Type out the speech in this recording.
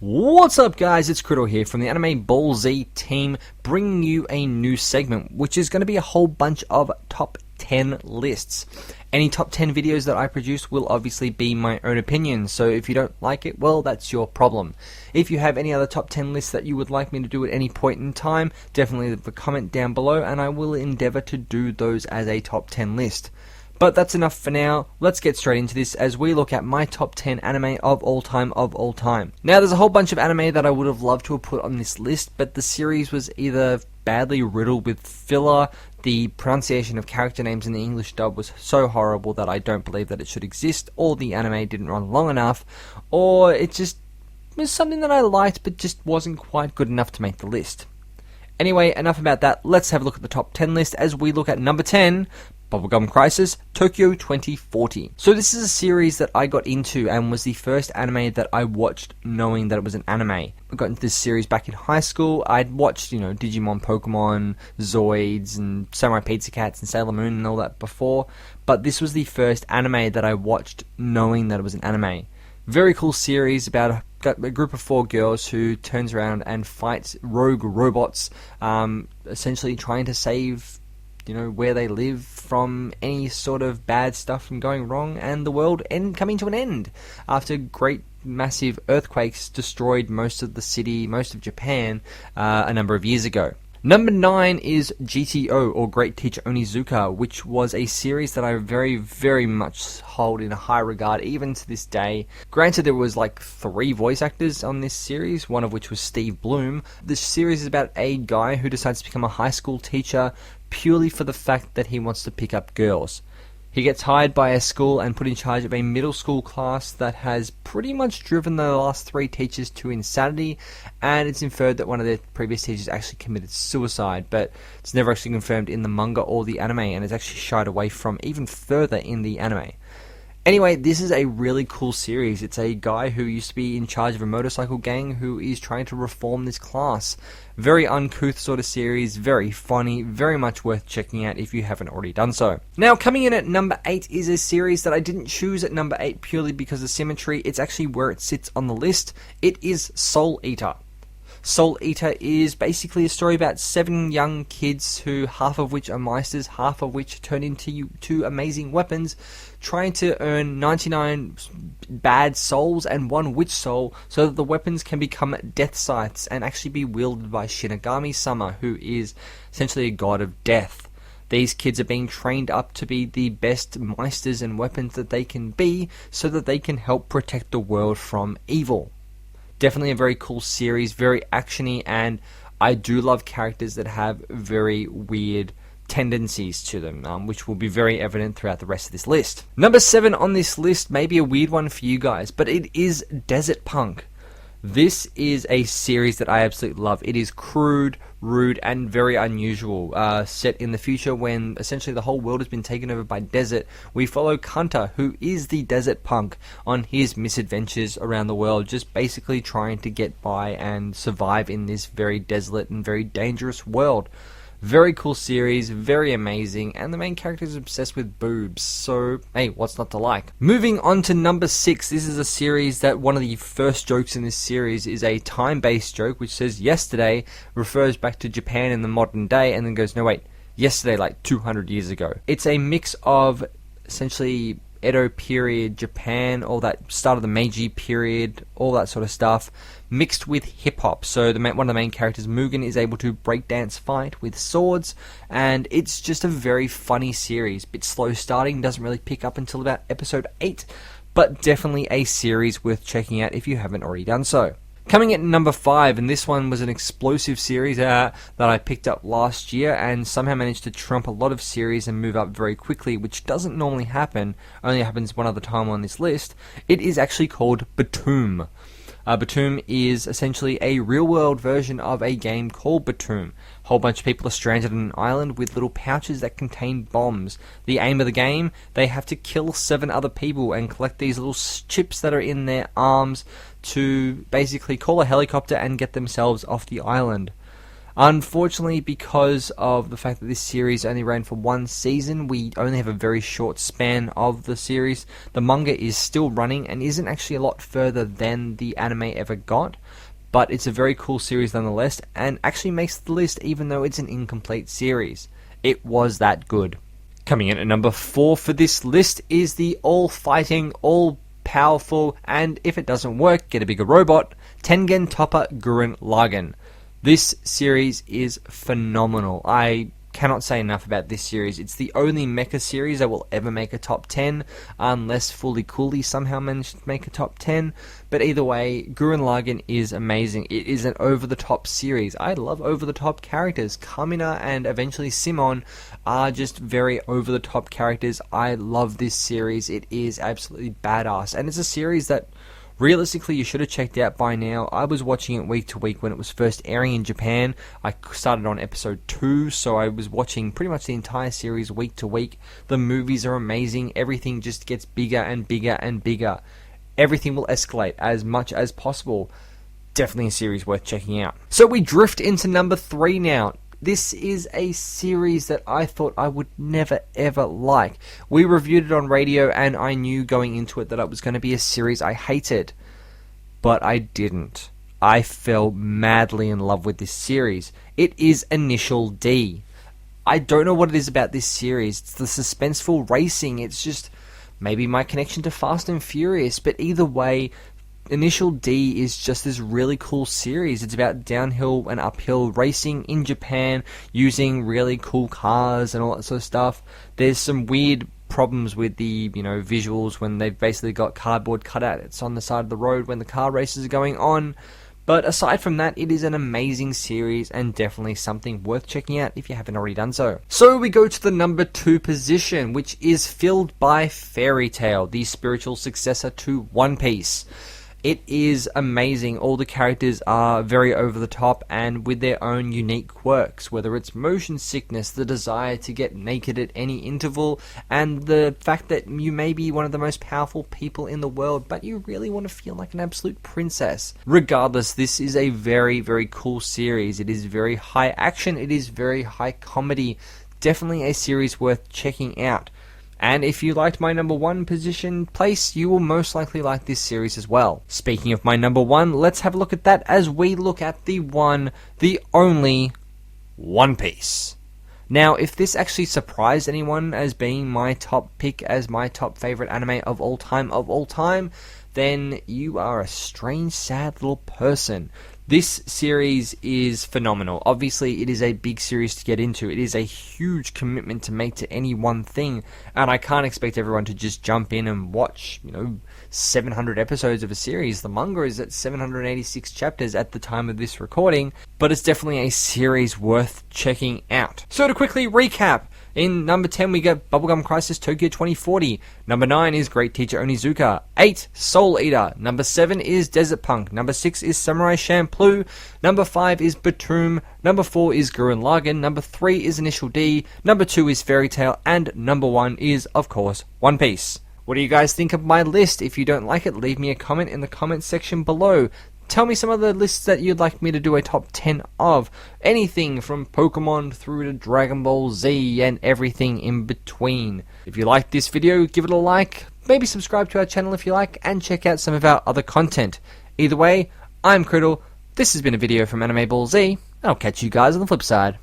What's up, guys? It's Criddle here from the AnimeBallZ team, bringing you a new segment, which is going to be a whole bunch of top 10 lists. Any top 10 videos that I produce will obviously be my own opinion, so if you don't like it, well, that's your problem. If you have any other top 10 lists that you would like me to do at any point in time, definitely leave a comment down below, and I will endeavor to do those as a top 10 list. But that's enough for now. Let's get straight into this as we look at my top 10 anime of all time. Now, there's a whole bunch of anime that I would have loved to have put on this list, but the series was either badly riddled with filler, the pronunciation of character names in the English dub was so horrible that I don't believe that it should exist, or the anime didn't run long enough, or it just was something that I liked but just wasn't quite good enough to make the list. Anyway, enough about that. Let's have a look at the top 10 list as we look at number 10, Bubblegum Crisis, Tokyo 2040. So this is a series that I got into and was the first anime that I watched knowing that it was an anime. I got into this series back in high school. I'd watched, Digimon, Pokemon, Zoids, and Samurai Pizza Cats, and Sailor Moon and all that before, but this was the first anime that I watched knowing that it was an anime. Very cool series about a group of 4 girls who turns around and fights rogue robots, essentially trying to save where they live from any sort of bad stuff from going wrong, and the world coming to an end after great massive earthquakes destroyed most of the city, most of Japan, a number of years ago. Number 9 is GTO, or Great Teacher Onizuka, which was a series that I very, very much hold in a high regard, even to this day. Granted, there was like 3 voice actors on this series, one of which was Steve Bloom. This series is about a guy who decides to become a high school teacher purely for the fact that he wants to pick up girls. He gets hired by a school and put in charge of a middle school class that has pretty much driven the last 3 teachers to insanity, and it's inferred that one of their previous teachers actually committed suicide, but it's never actually confirmed in the manga or the anime, and it's actually shied away from even further in the anime. Anyway, this is a really cool series. It's a guy who used to be in charge of a motorcycle gang who is trying to reform this class. Very uncouth sort of series, very funny, very much worth checking out if you haven't already done so. Now, coming in at number 8 is a series that I didn't choose at number 8 purely because of symmetry. It's actually where it sits on the list. It is Soul Eater. Soul Eater is basically a story about 7 young kids who, half of which are meisters, half of which turn into 2 amazing weapons, trying to earn 99 bad souls and 1 witch soul so that the weapons can become death scythes and actually be wielded by Shinigami-sama, who is essentially a god of death. These kids are being trained up to be the best meisters and weapons that they can be so that they can help protect the world from evil. Definitely a very cool series, very actiony, and I do love characters that have very weird tendencies to them, which will be very evident throughout the rest of this list. Number 7 on this list may be a weird one for you guys, but it is Desert Punk. This is a series that I absolutely love. It is crude, rude, and very unusual. Set in the future when essentially the whole world has been taken over by desert, we follow Kanta, who is the desert punk, on his misadventures around the world, just basically trying to get by and survive in this very desolate and very dangerous world. Very cool series, very amazing, and the main character is obsessed with boobs, so hey, what's not to like? Moving on to number 6, this is a series that one of the first jokes in this series is a time-based joke which says yesterday, refers back to Japan in the modern day, and then goes, no wait, yesterday like 200 years ago. It's a mix of essentially Edo period Japan, all that start of the Meiji period, all that sort of stuff, mixed with hip-hop. So one of the main characters, Mugen, is able to breakdance fight with swords, and it's just a very funny series. Bit slow starting, doesn't really pick up until about episode 8, but definitely a series worth checking out if you haven't already done so. Coming at number 5, and this one was an explosive series that I picked up last year and somehow managed to trump a lot of series and move up very quickly, which doesn't normally happen, only happens one other time on this list. It is actually called Batum. Batum is essentially a real-world version of a game called Batum. A whole bunch of people are stranded on an island with little pouches that contain bombs. The aim of the game, they have to kill 7 other people and collect these little chips that are in their arms to basically call a helicopter and get themselves off the island. Unfortunately, because of the fact that this series only ran for one season, we only have a very short span of the series. The manga is still running and isn't actually a lot further than the anime ever got, but it's a very cool series nonetheless, and actually makes the list even though it's an incomplete series. It was that good. Coming in at number 4 for this list is the all-fighting, all-powerful, and if it doesn't work, get a bigger robot, Tengen Toppa Gurren Lagann. This series is phenomenal. I cannot say enough about this series. It's the only mecha series that will ever make a top 10, unless Fully Cooley somehow managed to make a top 10. But either way, Gurren Lagann is amazing. It is an over-the-top series. I love over-the-top characters. Kamina and eventually Simon are just very over-the-top characters. I love this series. It is absolutely badass. And it's a series that realistically, you should have checked out by now. I was watching it week to week when it was first airing in Japan. I started on episode 2, so I was watching pretty much the entire series week to week. The movies are amazing. Everything just gets bigger and bigger and bigger. Everything will escalate as much as possible. Definitely a series worth checking out. So we drift into number 3 now. This is a series that I thought I would never ever like. We reviewed it on radio and I knew going into it that it was going to be a series I hated. But I didn't. I fell madly in love with this series. It is Initial D. I don't know what it is about this series. It's the suspenseful racing. It's just maybe my connection to Fast and Furious. But either way, Initial D is just this really cool series. It's about downhill and uphill racing in Japan using really cool cars and all that sort of stuff. There's some weird problems with the visuals when they've basically got cardboard cutouts on the side of the road when the car races are going on. But aside from that, it is an amazing series and definitely something worth checking out if you haven't already done so. So we go to the number 2 position, which is filled by Fairy Tail, the spiritual successor to One Piece. It is amazing. All the characters are very over the top and with their own unique quirks, whether it's motion sickness, the desire to get naked at any interval, and the fact that you may be one of the most powerful people in the world, but you really want to feel like an absolute princess. Regardless, this is a very, very cool series. It is very high action. It is very high comedy. Definitely a series worth checking out. And if you liked my number 1 position place, you will most likely like this series as well. Speaking of my number 1, let's have a look at that as we look at the one, the only One Piece. Now, if this actually surprised anyone as being my top pick as my top favorite anime of all time, then you are a strange, sad little person. This series is phenomenal. Obviously, it is a big series to get into. It is a huge commitment to make to any one thing, and I can't expect everyone to just jump in and watch, 700 episodes of a series. The manga is at 786 chapters at the time of this recording, but it's definitely a series worth checking out. So to quickly recap, in number 10 we got Bubblegum Crisis Tokyo 2040. Number 9 is Great Teacher Onizuka. 8, Soul Eater. Number 7 is Desert Punk. Number 6 is Samurai Champloo. Number 5 is Batum. Number 4 is Gurren Lagann. Number 3 is Initial D. Number 2 is Fairy Tail. And number 1 is, of course, One Piece. What do you guys think of my list? If you don't like it, leave me a comment in the comment section below. Tell me some other lists that you'd like me to do a top 10 of. Anything from Pokemon through to Dragon Ball Z and everything in between. If you liked this video, give it a like. Maybe subscribe to our channel if you like, and check out some of our other content. Either way, I'm Criddle. This has been a video from AnimeBallZ. I'll catch you guys on the flip side.